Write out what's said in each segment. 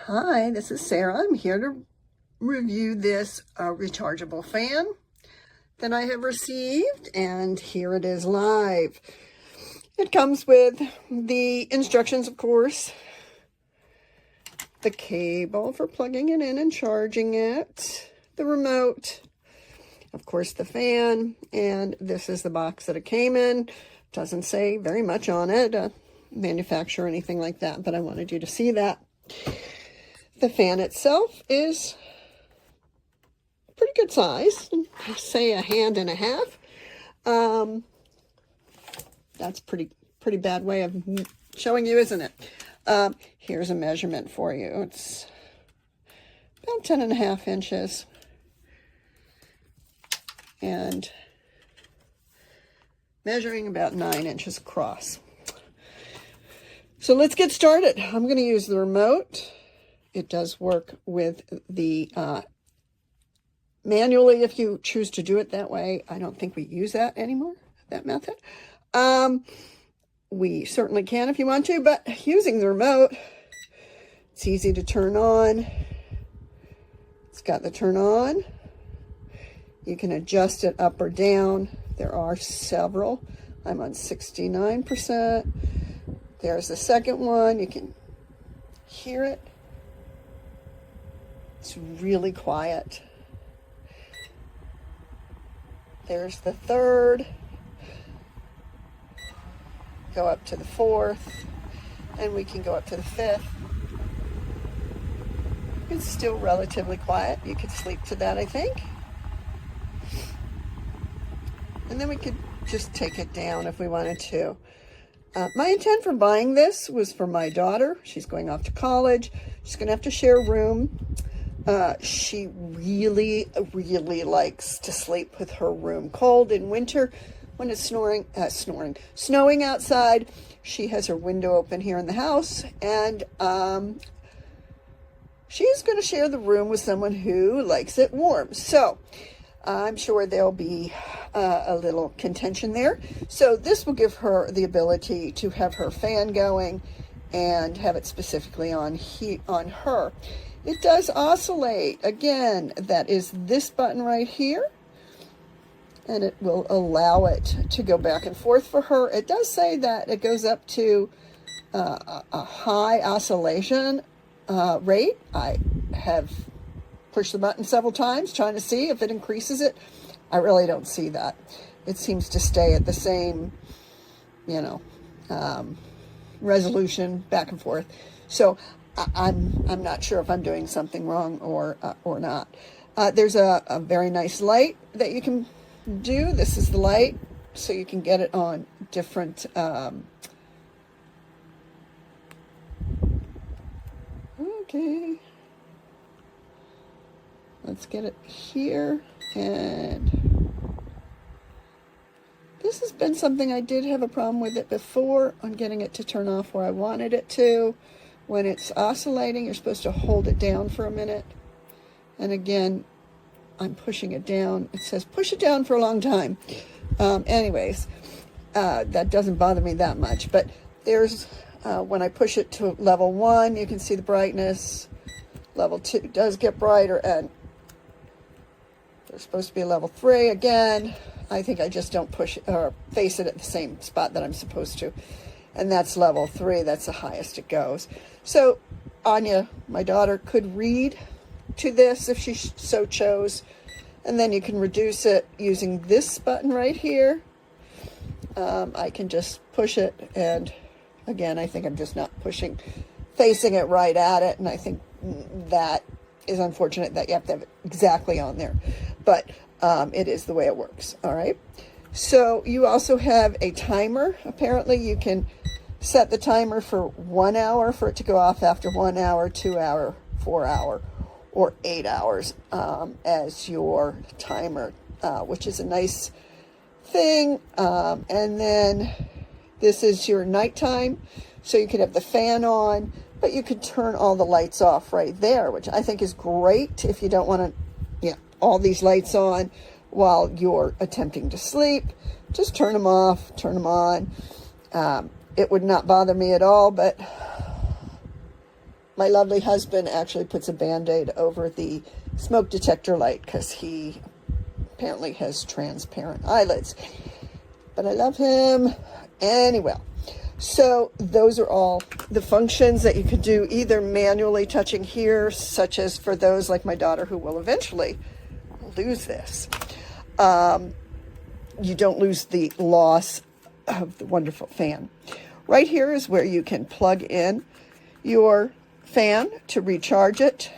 Hi, this is Sarah. I'm here to review this rechargeable fan that I have received, and here it is live. It comes with the instructions, of course, the cable for plugging it in and charging it, the remote, of course the fan, and this is the box that it came in. Doesn't say very much on it, manufacturer or anything like that, but I wanted you to see that. The fan itself is pretty good size, say a hand and a half. That's pretty bad way of showing you, isn't it? Here's a measurement for you. It's about 10.5 inches. And measuring about 9 inches across. So let's get started. I'm going to use the remote. It does work with the manually if you choose to do it that way. I don't think we use that anymore, that method. We certainly can if you want to, but using the remote, it's easy to turn on. It's got the turn on. You can adjust it up or down. There are several. I'm on 69%. There's the second one. You can hear it. It's really quiet. There's the third. Go up to the fourth, and we can go up to the fifth. It's still relatively quiet. You could sleep to that, I think. And then we could just take it down if we wanted to. My intent for buying this was for my daughter. She's going off to college. She's going to have to share a room. She really likes to sleep with her room cold in winter when it's snowing outside. She has her window open here in the house, and she's going to share the room with someone who likes it warm. So I'm sure there'll be a little contention there. So this will give her the ability to have her fan going and have it specifically on her. It does oscillate. Again, that is this button right here, and it will allow it to go back and forth for her. It does say that it goes up to a high oscillation rate. I have pushed the button several times trying to see if it increases it. I really don't see that. It seems to stay at the same, resolution back and forth. So I'm not sure if I'm doing something wrong or not. There's a very nice light that you can do. This is the light, so you can get it on different okay. Let's get it here, and this has been something I did have a problem with it before on getting it to turn off where I wanted it to. When it's oscillating, you're supposed to hold it down for a minute. And again, I'm pushing it down. It says push it down for a long time. Anyways, that doesn't bother me that much. But there's, when I push it to level 1, you can see the brightness. Level 2 does get brighter, and there's supposed to be a level 3 again. I think I just don't push or face it at the same spot that I'm supposed to. And that's level 3. That's the highest it goes. So Anya, my daughter, could read to this if she so chose. And then you can reduce it using this button right here. I can just push it. And again, I think I'm just not facing it right at it. And I think that is unfortunate that you have to have it exactly on there. But it is the way it works. All right. So you also have a timer. Apparently you can set the timer for 1 hour for it to go off after 1 hour, 2 hour, 4 hour, or 8 hours as your timer, which is a nice thing. And then this is your nighttime. So you could have the fan on, but you could turn all the lights off right there, which I think is great if you don't want to, all these lights on while you're attempting to sleep. Just turn them off, turn them on. It would not bother me at all, but my lovely husband actually puts a Band-Aid over the smoke detector light because he apparently has transparent eyelids. But I love him anyway. So those are all the functions that you could do, either manually touching here, such as for those like my daughter who will eventually lose this. You don't lose the loss of the wonderful fan. Right here is where you can plug in your fan to recharge it.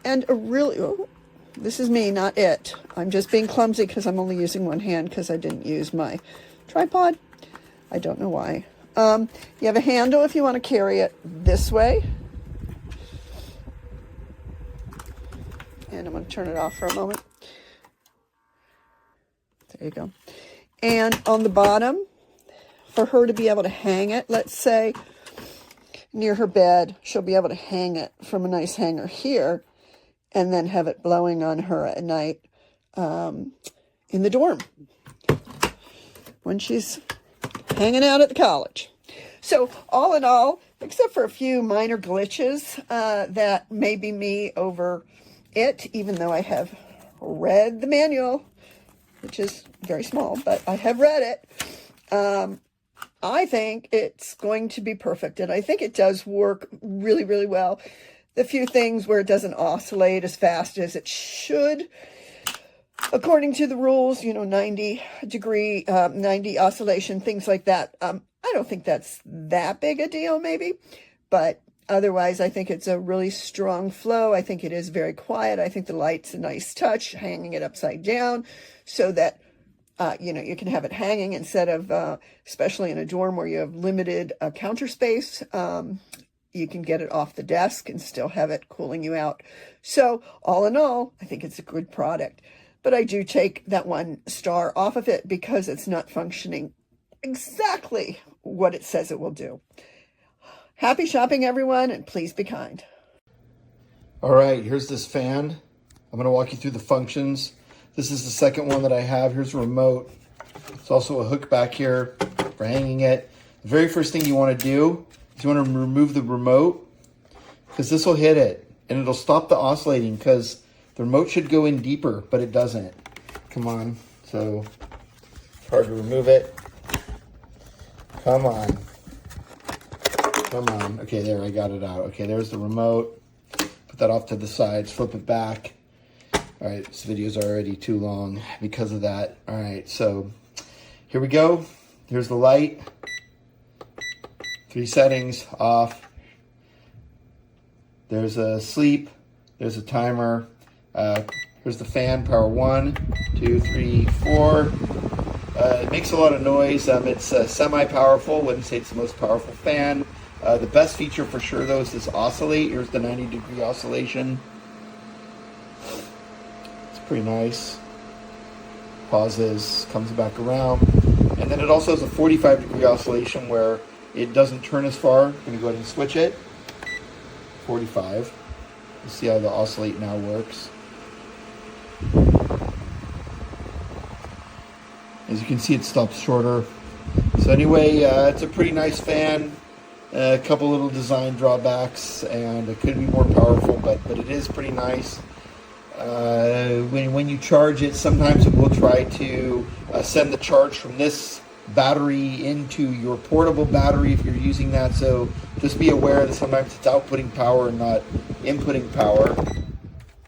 And a really, oh, this is me, not it. I'm just being clumsy because I'm only using one hand because I didn't use my tripod. I don't know why. You have a handle if you want to carry it this way. And I'm going to turn it off for a moment. There you go. And on the bottom, for her to be able to hang it, let's say, near her bed, she'll be able to hang it from a nice hanger here and then have it blowing on her at night in the dorm when she's hanging out at the college. So all in all, except for a few minor glitches that may be me over it, even though I have read the manual, which is very small, but I have read it. I think it's going to be perfect, and I think it does work really, really well. The few things where it doesn't oscillate as fast as it should, according to the rules, 90 oscillation, things like that. I don't think that's that big a deal, maybe, but otherwise, I think it's a really strong flow. I think it is very quiet. I think the light's a nice touch, hanging it upside down so that you can have it hanging instead of, especially in a dorm where you have limited counter space, you can get it off the desk and still have it cooling you out. So all in all, I think it's a good product. But I do take that 1 star off of it because it's not functioning exactly what it says it will do. Happy shopping, everyone, and please be kind. All right, here's this fan. I'm going to walk you through the functions. This is the second one that I have. Here's a remote. It's also a hook back here for hanging it. The very first thing you want to do is you want to remove the remote because this will hit it and it'll stop the oscillating because the remote should go in deeper, but it doesn't. Come on. So it's hard to remove it. Come on. Come on. Okay, there, I got it out. Okay, there's the remote. Put that off to the sides, flip it back. All right, this video is already too long because of that. All right, so here we go. Here's the light. 3 settings, off. There's a sleep. There's a timer. Here's the fan, power 1, 2, 3, 4. It makes a lot of noise. It's semi-powerful. Wouldn't say it's the most powerful fan. The best feature for sure, though, is this oscillate. Here's the 90-degree oscillation. It's pretty nice. Pauses, comes back around. And then it also has a 45-degree oscillation where it doesn't turn as far. I'm going to go ahead and switch it. 45. You see how the oscillate now works. As you can see, it stops shorter. So anyway, it's a pretty nice fan. A couple little design drawbacks, and it could be more powerful, but it is pretty nice. When you charge it, sometimes it will try to send the charge from this battery into your portable battery if you're using that. So just be aware that sometimes it's outputting power and not inputting power.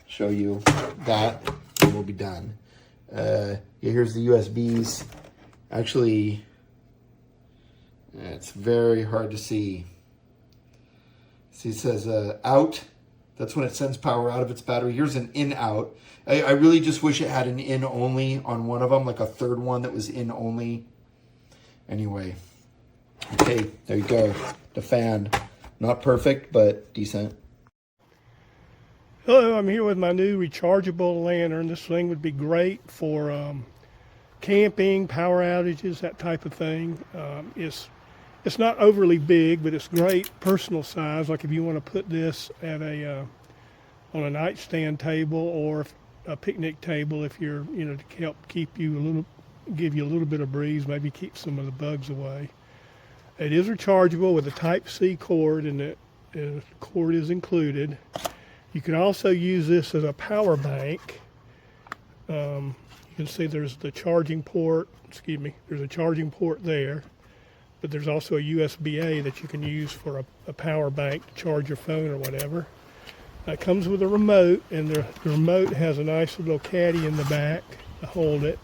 Show you that, and we'll be done. Here's the USBs. Actually, it's very hard to see. See, it says out. That's when it sends power out of its battery. Here's an in-out. I really just wish it had an in-only on one of them, like a third one that was in-only. Anyway, okay, there you go. The fan. Not perfect, but decent. Hello, I'm here with my new rechargeable lantern. This thing would be great for camping, power outages, that type of thing. It's not overly big, but it's great personal size. Like if you want to put this at on a nightstand table or a picnic table, if you're to help keep you give you a little bit of breeze, maybe keep some of the bugs away. It is rechargeable with a Type-C cord, and it cord is included. You can also use this as a power bank. You can see there's the charging port, there's a charging port there, but there's also a USB-A that you can use for a power bank to charge your phone or whatever. It comes with a remote, and the remote has a nice little caddy in the back to hold it.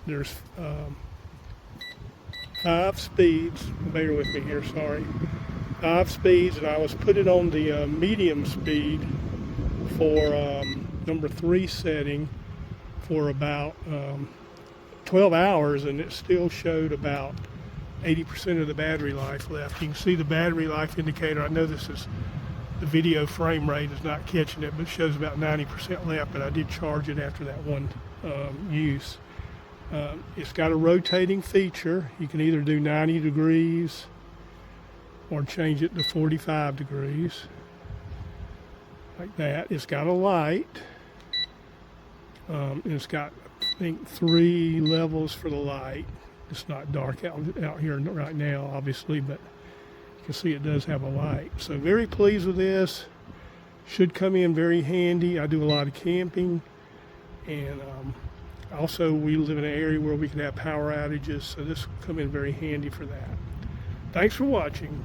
There's 5 speeds. Bear with me here, sorry. 5 speeds, and I was put it on the medium speed for number 3 setting for about 12 hours, and it still showed about 80% of the battery life left. You can see the battery life indicator. I know this is the video frame rate is not catching it, but it shows about 90% left, but I did charge it after that one use. It's got a rotating feature. You can either do 90 degrees or change it to 45 degrees, like that. It's got a light. And it's got, I think, 3 levels for the light. It's not dark out here right now, obviously, but you can see it does have a light. So very pleased with this. Should come in very handy. I do a lot of camping, and also we live in an area where we can have power outages, so this will come in very handy for that. Thanks for watching.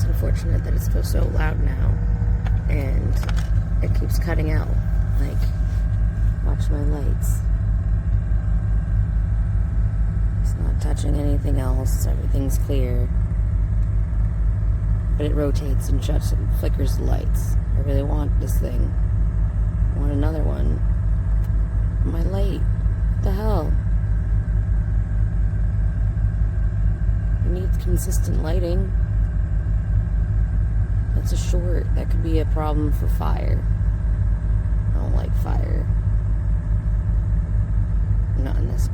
Unfortunate that it's so loud now, and it keeps cutting out. Like, watch my lights. It's not touching anything else. Everything's clear, but it rotates and shuts and flickers the lights. I really want this thing. I want another one. Am I late? What the hell? It needs consistent lighting. That's a short. That could be a problem for fire. I don't like fire. Not in this